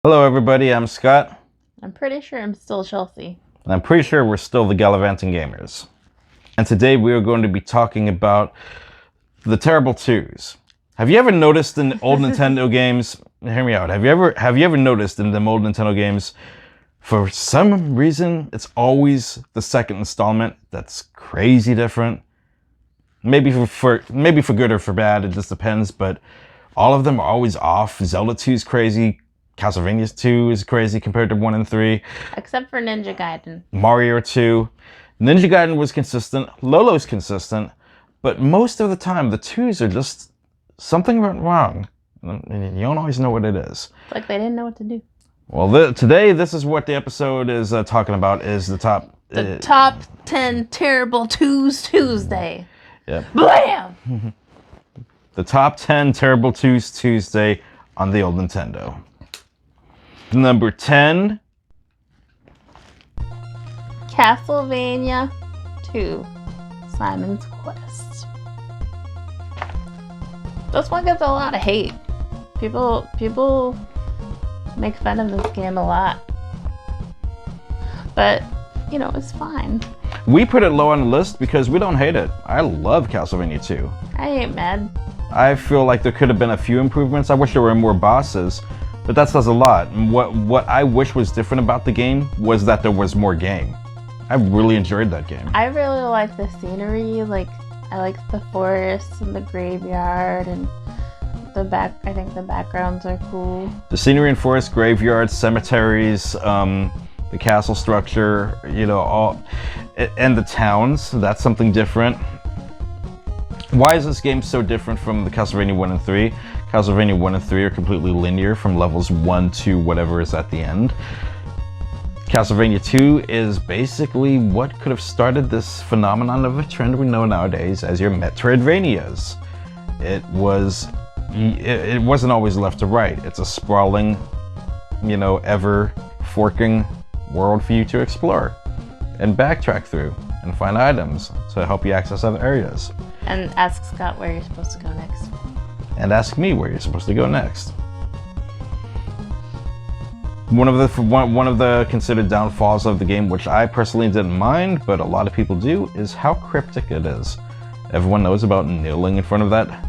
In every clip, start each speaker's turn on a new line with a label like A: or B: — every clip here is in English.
A: Hello everybody, I'm Scott.
B: I'm pretty sure I'm still Chelsea.
A: And I'm pretty sure we're still the Gallivanting Gamers. And today we are going to be talking about the terrible twos. Have you ever noticed in old Nintendo games, hear me out, have you ever noticed in the old Nintendo games, for some reason, it's always the second installment that's crazy different? Maybe for good or for bad, it just depends, but all of them are always off. Zelda 2 is crazy. Castlevania 2 is crazy compared to 1 and 3.
B: Except for Ninja Gaiden.
A: Mario 2. Ninja Gaiden was consistent. Lolo's consistent. But most of the time, the 2s are just... something went wrong. And you don't always know what it is.
B: It's like they didn't know what to do.
A: Well, today, this is what the episode is talking about, is the top...
B: The top 10 terrible twos Tuesday.
A: Yeah.
B: Blam!
A: The top 10 terrible twos Tuesday on the old Nintendo. Number 10.
B: Castlevania 2. Simon's Quest. This one gets a lot of hate. People make fun of this game a lot. But, you know, it's fine.
A: We put it low on the list because we don't hate it. I love Castlevania 2.
B: I ain't mad.
A: I feel like there could have been a few improvements. I wish there were more bosses, but that says a lot. And what I wish was different about the game was that there was more game. I really enjoyed that game.
B: I really like the scenery. Like, I like the forest and the graveyard and I think the backgrounds are cool.
A: The scenery and forest, graveyards, cemeteries, the castle structure, you know, and the towns. That's something different. Why is this game so different from the Castlevania 1 and 3? Castlevania 1 and 3 are completely linear from levels 1 to whatever is at the end. Castlevania 2 is basically what could have started this phenomenon of a trend we know nowadays as your Metroidvanias. It wasn't always left to right. It's a sprawling, you know, ever forking world for you to explore and backtrack through and find items to help you access other areas.
B: And ask Scott where you're supposed to go next.
A: And ask me where you're supposed to go next. One of the considered downfalls of the game, which I personally didn't mind, but a lot of people do, is how cryptic it is. Everyone knows about kneeling in front of that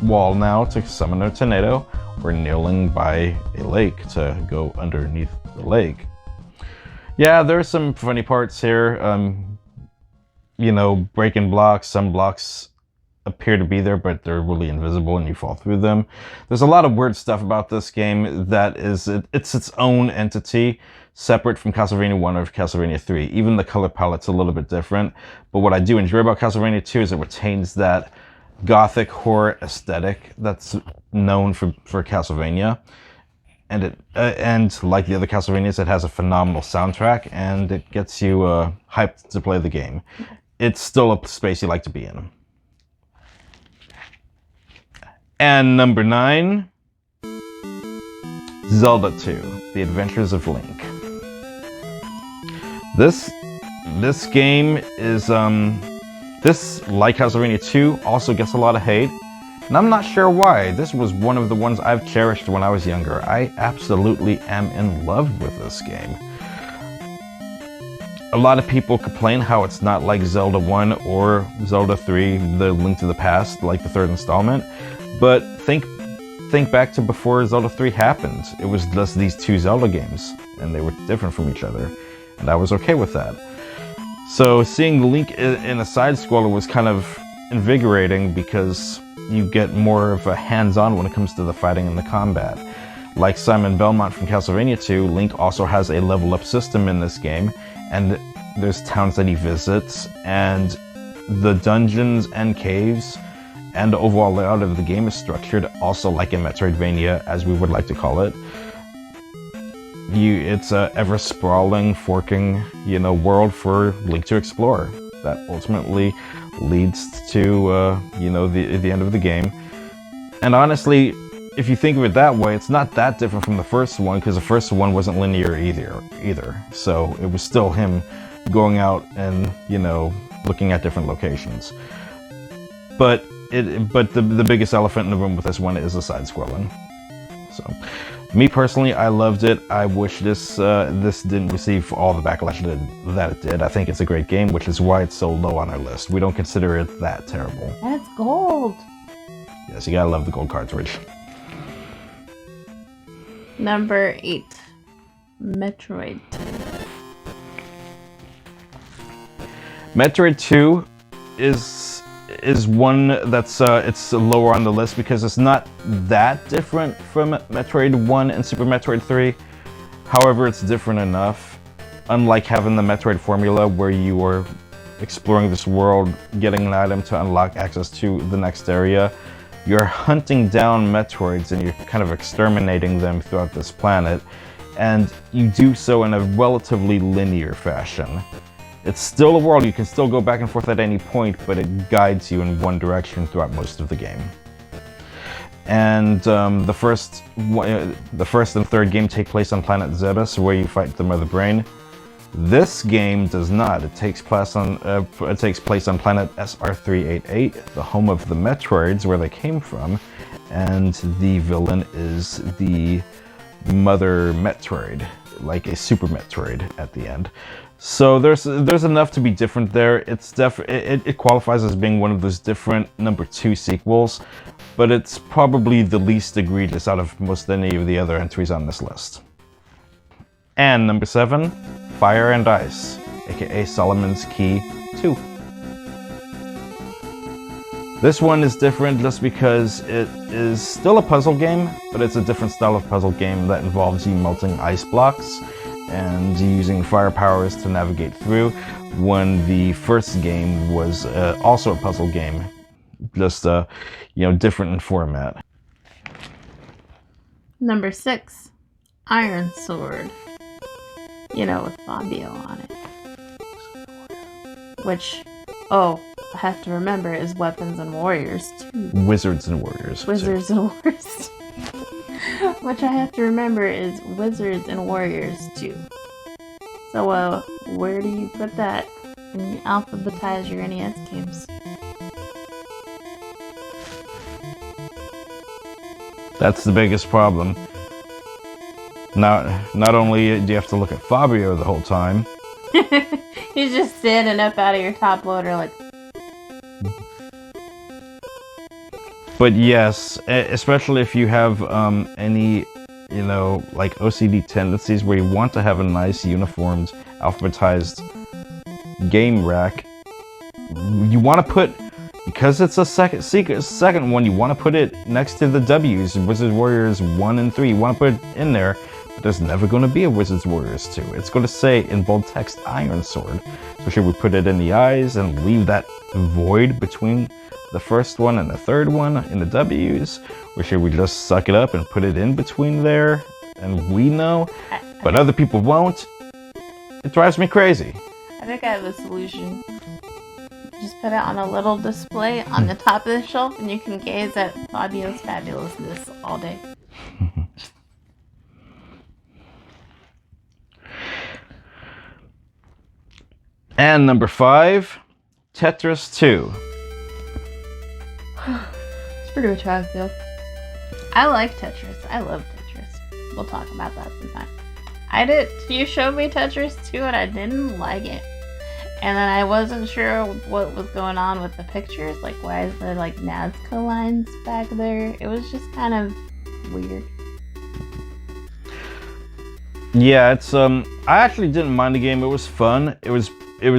A: wall now to summon a tornado, or kneeling by a lake to go underneath the lake. Yeah, there are some funny parts here. You know, breaking blocks. Some blocks appear to be there, but they're really invisible and you fall through them. There's a lot of weird stuff about this game that is, it's its own entity, separate from Castlevania 1 or Castlevania 3. Even the color palette's a little bit different. But what I do enjoy about Castlevania 2 is it retains that gothic horror aesthetic that's known for Castlevania. And and like the other Castlevanias, it has a phenomenal soundtrack and it gets you hyped to play the game. It's still a space you like to be in. And number 9, Zelda 2, The Adventures of Link. This game is this, like Castlevania 2, also gets a lot of hate. And I'm not sure why. This was one of the ones I've cherished when I was younger. I absolutely am in love with this game. A lot of people complain how it's not like Zelda 1 or Zelda 3, The Link to the Past, like the third installment. But think back to before Zelda 3 happened. It was just these two Zelda games, and they were different from each other. And I was okay with that. So seeing Link in a side-scroller was kind of invigorating because you get more of a hands-on when it comes to the fighting and the combat. Like Simon Belmont from Castlevania 2, Link also has a level-up system in this game, and there's towns that he visits, and the dungeons and caves and the overall layout of the game is structured also like a Metroidvania, as we would like to call it. It's a ever-sprawling, forking, you know, world for Link to explore that ultimately leads to, you know, the end of the game. And honestly, if you think of it that way, it's not that different from the first one, because the first one wasn't linear either. So it was still him going out and, you know, looking at different locations. But the biggest elephant in the room with this one is the side-scrolling. So, Me personally, I loved it. I wish this didn't receive all the backlash that it did. I think it's a great game, which is why it's so low on our list. We don't consider it that terrible.
B: And it's gold.
A: Yes, you gotta love the gold cartridge.
B: Number 8. Metroid.
A: Metroid 2 is one that's it's lower on the list because it's not that different from Metroid 1 and Super Metroid 3. However, it's different enough. Unlike having the Metroid formula where you are exploring this world, getting an item to unlock access to the next area, you're hunting down Metroids and you're kind of exterminating them throughout this planet, and you do so in a relatively linear fashion. It's still a world, you can still go back and forth at any point, but it guides you in one direction throughout most of the game. And the first and third game take place on planet Zebes, where you fight the Mother Brain. This game does not. It takes place on planet SR388, the home of the Metroids, where they came from, and the villain is the Mother Metroid, like a Super Metroid at the end. So there's enough to be different there. It qualifies as being one of those different number 2 sequels, but it's probably the least egregious out of most any of the other entries on this list. And number 7, Fire and Ice, aka Solomon's Key 2. This one is different just because it is still a puzzle game, but it's a different style of puzzle game that involves you melting ice blocks and using fire powers to navigate through, when the first game was also a puzzle game, just different in format.
B: Number 6, Iron Sword. With Fabio on it. Which, I have to remember, is Weapons and Warriors 2.
A: Wizards and Warriors.
B: Wizards and Warriors 2. Which I have to remember is Wizards and Warriors 2. So, where do you put that when you alphabetize your NES games?
A: That's the biggest problem. Not only do you have to look at Fabio the whole time.
B: He's just standing up out of your top loader like...
A: But yes, especially if you have any, like OCD tendencies where you want to have a nice, uniformed, alphabetized game rack, you want to put, because it's a second one, you want to put it next to the W's, Wizards Warriors 1 and 3. You want to put it in there, but there's never going to be a Wizards Warriors 2. It's going to say in bold text Iron Sword. So should we put it in the I's and leave that void between the first one and the third one in the W's? Or should we just suck it up and put it in between there? And we know, but other people won't. It drives me crazy.
B: I think I have a solution. Just put it on a little display on the top of the shelf and you can gaze at Fabio's fabulousness all day.
A: And number 5, Tetris 2.
B: It's pretty much how I feel. I like Tetris. I love Tetris. We'll talk about that sometime. You showed me Tetris 2 and I didn't like it. And then I wasn't sure what was going on with the pictures. Like, why is there like Nazca lines back there? It was just kind of weird.
A: Yeah, it's I actually didn't mind the game. It was fun. It was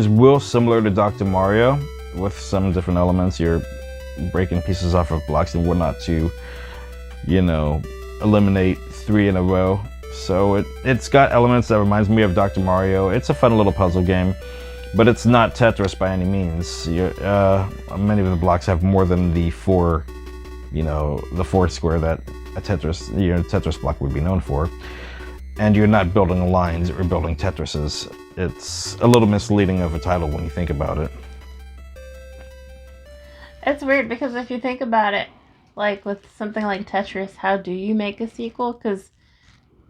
A: real similar to Dr. Mario with some different elements. You're breaking pieces off of blocks and whatnot to, eliminate 3 in a row. So it's got elements that reminds me of Dr. Mario. It's a fun little puzzle game, but it's not Tetris by any means. Many of the blocks have more than the 4, the 4 square that a Tetris block would be known for. And you're not building lines or building Tetrises. It's a little misleading of a title when you think about it.
B: It's weird because if you think about it, like with something like Tetris, how do you make a sequel? Because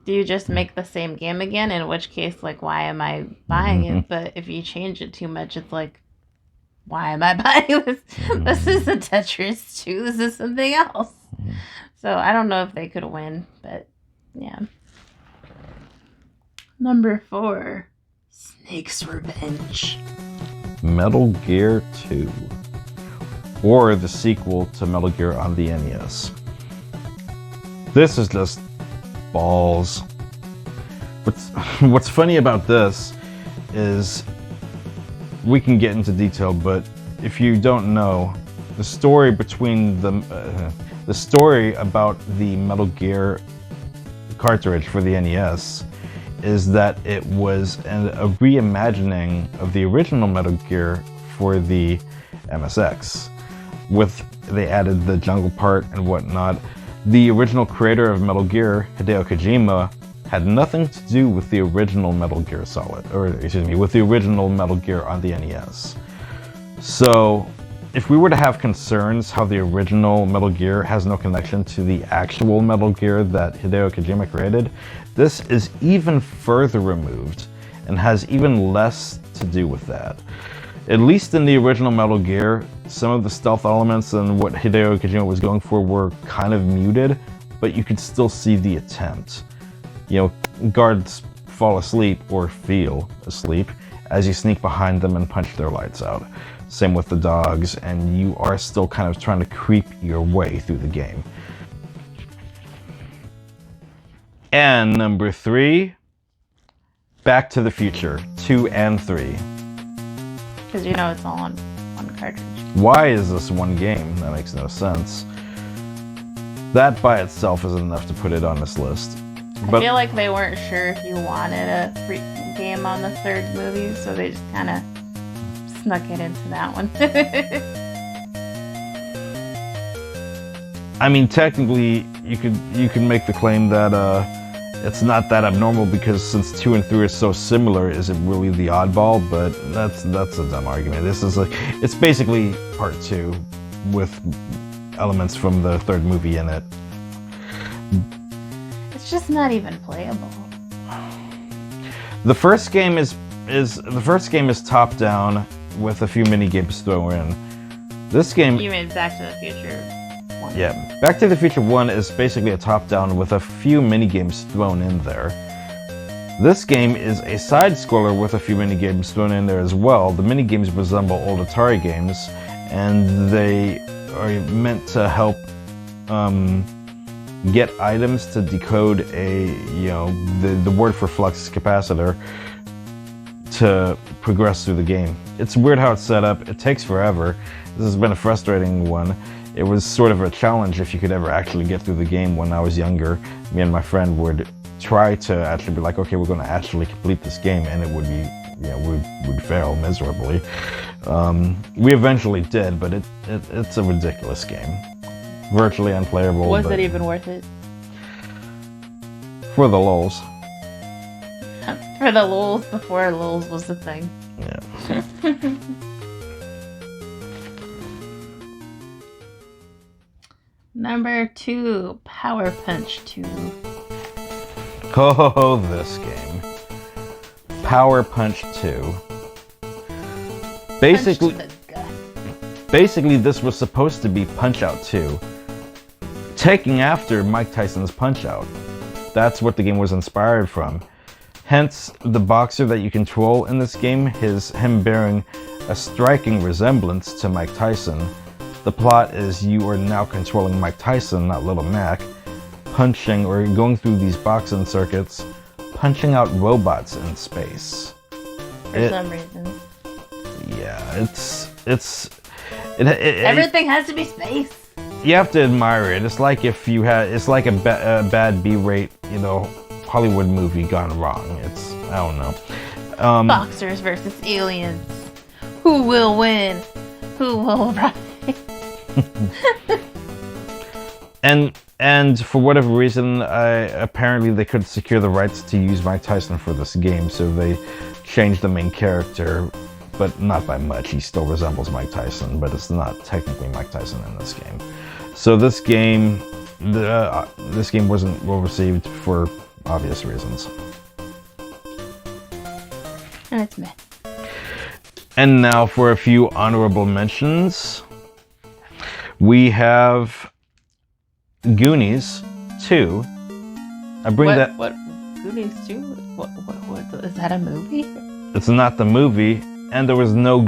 B: do you just make the same game again? In which case, like, why am I buying it? But if you change it too much, it's like, why am I buying this? This isn't Tetris 2. This is something else. So I don't know if they could win, but Yeah. Number 4, Snake's Revenge.
A: Metal Gear 2. Or the sequel to Metal Gear on the NES. This is just balls. What's funny about this is we can get into detail, but if you don't know, the story between the story about the Metal Gear cartridge for the NES is that it was a reimagining of the original Metal Gear for the MSX. They added the jungle part and whatnot. The original creator of Metal Gear, Hideo Kojima, had nothing to do with the original Metal Gear with the original Metal Gear on the NES. So, if we were to have concerns how the original Metal Gear has no connection to the actual Metal Gear that Hideo Kojima created, this is even further removed and has even less to do with that. At least in the original Metal Gear, some of the stealth elements and what Hideo Kojima was going for were kind of muted, but you could still see the attempt. Guards fall asleep or feel asleep as you sneak behind them and punch their lights out. Same with the dogs, and you are still kind of trying to creep your way through the game. And number 3, Back to the Future 2 and 3.
B: Because it's all on one cartridge.
A: Why is this one game? That makes no sense. That by itself is enough to put it on this list.
B: I feel like they weren't sure if you wanted a free game on the third movie, so they just kind of snuck it into that one.
A: I mean, technically, you could make the claim that it's not that abnormal because since 2 and 3 are so similar, is it really the oddball? But that's a dumb argument. It's basically part 2 with elements from the third movie in it.
B: It's just not even playable.
A: The first game is top down with a few mini games thrown in. This game.
B: You mean Back to the Future 1?
A: Yeah, Back to the Future 1 is basically a top down with a few mini games thrown in there. This game is a side scroller with a few mini games thrown in there as well. The mini games resemble old Atari games, and they are meant to help get items to decode the word for flux capacitor to progress through the game. It's weird how it's set up. It takes forever. This has been a frustrating one. It was sort of a challenge if you could ever actually get through the game. When I was younger, me and my friend would try to actually be like, okay, we're going to actually complete this game, and it would be, we'd fail miserably. We eventually did, but it's a ridiculous game. Virtually unplayable.
B: Was it even worth it?
A: For the lulz.
B: For the lulz, before lulz was the thing.
A: Yeah.
B: Number 2, Power Punch 2.
A: Oh, this game. Power Punch 2. Basically, this was supposed to be Punch-Out 2. Taking after Mike Tyson's Punch-Out. That's what the game was inspired from. Hence, the boxer that you control in this game is him bearing a striking resemblance to Mike Tyson. The plot is you are now controlling Mike Tyson, not Little Mac, punching or going through these boxing circuits, punching out robots in space.
B: For some reason.
A: Yeah,
B: everything has to be space.
A: You have to admire it. It's like it's like a bad B-rate, Hollywood movie gone wrong. I don't know.
B: Boxers versus aliens. Who will win? Who will rise?
A: And for whatever reason, apparently they couldn't secure the rights to use Mike Tyson for this game, so they changed the main character, but not by much. He still resembles Mike Tyson, but it's not technically Mike Tyson in this game. So this game wasn't well received for obvious reasons.
B: And it's meh.
A: And now for a few honorable mentions. We have Goonies 2 I bring that.
B: What Goonies 2? What is that a movie?
A: It's not the movie, and there was no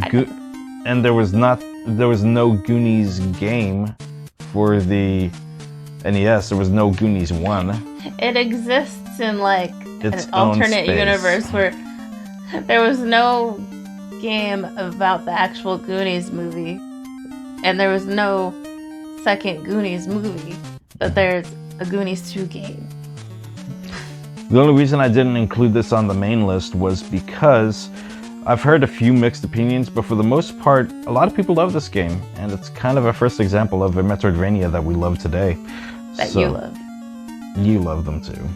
A: there was no Goonies game for the NES. There was no Goonies 1.
B: It exists in like
A: Its
B: an
A: own
B: alternate
A: space.
B: universe where there was no game about the actual Goonies movie, and there was no second Goonies movie, but there's a Goonies 2 game.
A: The only reason I didn't include this on the main list was because I've heard a few mixed opinions, but for the most part, a lot of people love this game, and it's kind of a first example of a Metroidvania that we love today.
B: That you love.
A: You love them too.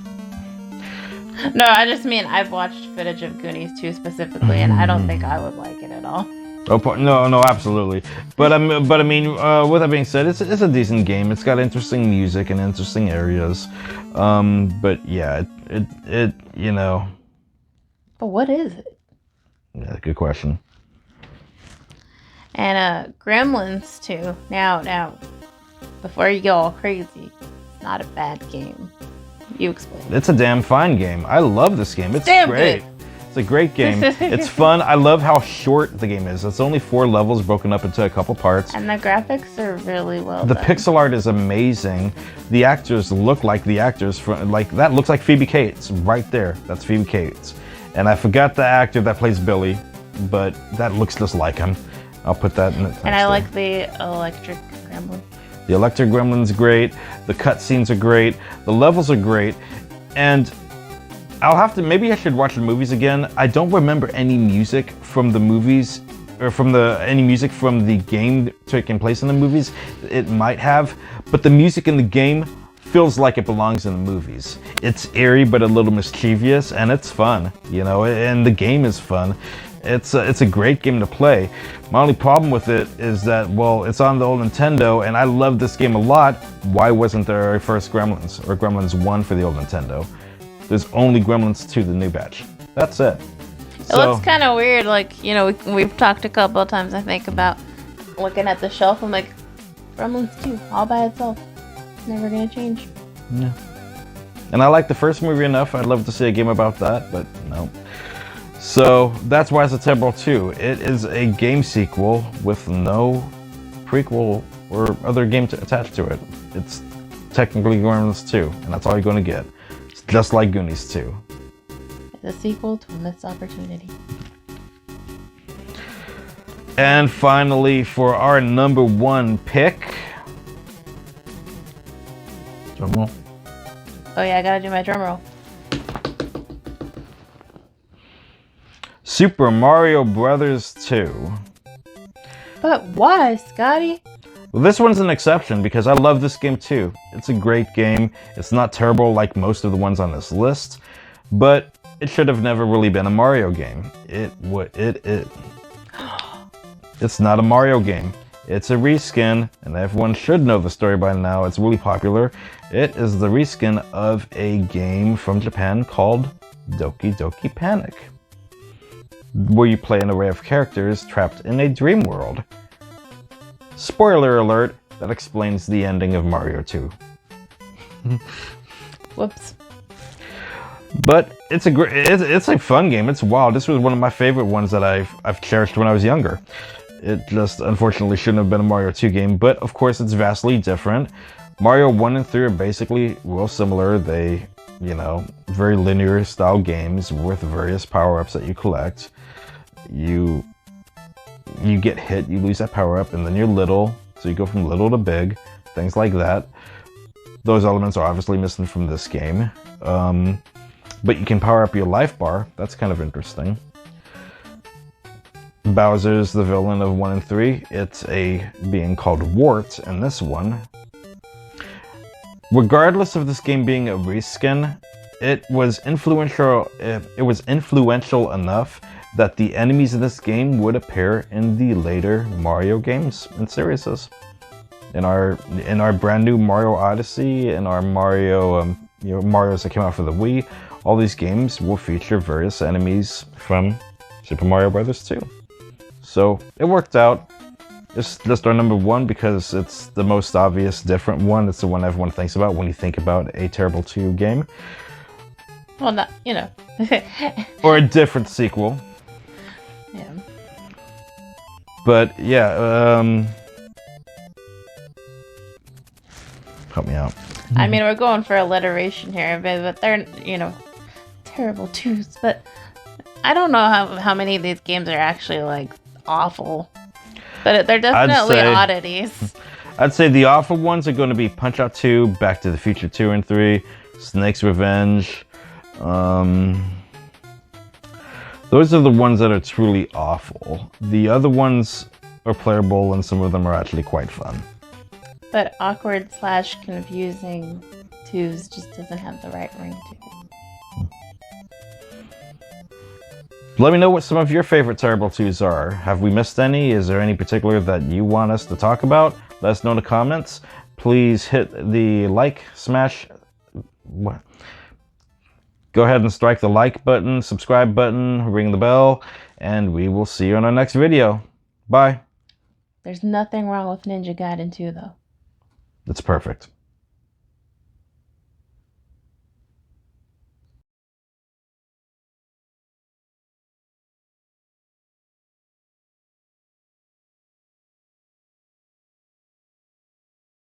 B: No, I just mean I've watched footage of Goonies 2 specifically, and I don't think I would like it at all.
A: Oh, no, absolutely. But I mean, with that being said, it's a decent game. It's got interesting music and interesting areas. But yeah, it you know.
B: But what is it?
A: Yeah, good question.
B: And Gremlins 2. Now, before you go all crazy, it's not a bad game. You explain.
A: It's a damn fine game. I love this game. It's
B: damn
A: great.
B: good.
A: It's a great game. It's fun. I love how short the game is. It's only 4 levels broken up into a couple parts.
B: And the graphics are really well
A: The
B: done.
A: pixel art is amazing. The actors look like the actors from, like, that looks like Phoebe Cates right there. That's Phoebe Cates. And I forgot the actor that plays Billy, but that looks just like him. I'll put that in the text.
B: And I like the electric gremlin.
A: The electric gremlin's great. The cutscenes are great. The levels are great. And I'll have to, maybe I should watch the movies again. I don't remember any music from the movies, or any music from the game taking place in the movies. It might have, but the music in the game feels like it belongs in the movies. It's eerie, but a little mischievous, and it's fun, you know, and the game is fun. It's a great game to play. My only problem with it is that, well, it's on the old Nintendo, and I love this game a lot. Why wasn't there a first Gremlins, or Gremlins 1 for the old Nintendo? There's only Gremlins 2, the new batch. That's it.
B: It looks kind of weird, like, you know, we've talked a couple of times, I think, about looking at the shelf. I'm like, Gremlins 2, all by itself. It's never gonna change.
A: Yeah. And I like the first movie enough. I'd love to see a game about that, but no. So that's why it's a Temporal 2. It is a game sequel with no prequel or other game attached to it. It's technically Gremlins 2, and that's all you're going to get. It's just like Goonies 2.
B: It's a sequel to a missed opportunity.
A: And finally, for our number 1 pick... Drum roll.
B: Oh yeah, I gotta do my drum roll.
A: Super Mario Brothers 2.
B: But why, Scotty?
A: Well, this one's an exception because I love this game too. It's a great game. It's not terrible like most of the ones on this list, but it should have never really been a Mario game. It's not a Mario game. It's a reskin, and everyone should know the story by now. It's really popular. It is the reskin of a game from Japan called Doki Doki Panic, where you play an array of characters trapped in a dream world. Spoiler alert, that explains the ending of Mario 2.
B: Whoops.
A: But it's a fun game. It's wild. This was one of my favorite ones that I've cherished when I was younger. It just unfortunately shouldn't have been a Mario 2 game, but of course it's vastly different. Mario 1 and 3 are basically real similar. They, you know, very linear style games with various power-ups that you collect. You get hit, you lose that power-up, and then you're little, so you go from little to big, things like that. Those elements are obviously missing from this game. But you can power up your life bar. That's kind of interesting. Bowser's the villain of 1 and 3. It's a being called Wart in this one. Regardless of this game being a reskin, it was influential enough that the enemies of this game would appear in the later Mario games and series. In our brand new Mario Odyssey, in our Mario, Marios that came out for the Wii, all these games will feature various enemies from Super Mario Bros. 2. So it worked out. It's just our number 1 because it's the most obvious different one. It's the one everyone thinks about when you think about a Terrible 2 game.
B: Well, not, you know.
A: Or a different sequel.
B: Yeah.
A: But yeah, help me out.
B: I mean, we're going for alliteration here, but they're, you know, terrible twos. But I don't know how many of these games are actually, like, awful. But they're definitely oddities.
A: I'd say the awful ones are going to be Punch-Out 2, Back to the Future 2 and 3, Snake's Revenge. Those are the ones that are truly awful. The other ones are playable, and some of them are actually quite fun.
B: But awkward / confusing twos just doesn't have the right ring to it.
A: Let me know what some of your favorite Terrible 2s are. Have we missed any? Is there any particular that you want us to talk about? Let us know in the comments. Please hit the like, smash... What? Go ahead and strike the like button, subscribe button, ring the bell, and we will see you in our next video. Bye.
B: There's nothing wrong with Ninja Gaiden 2, though.
A: It's perfect.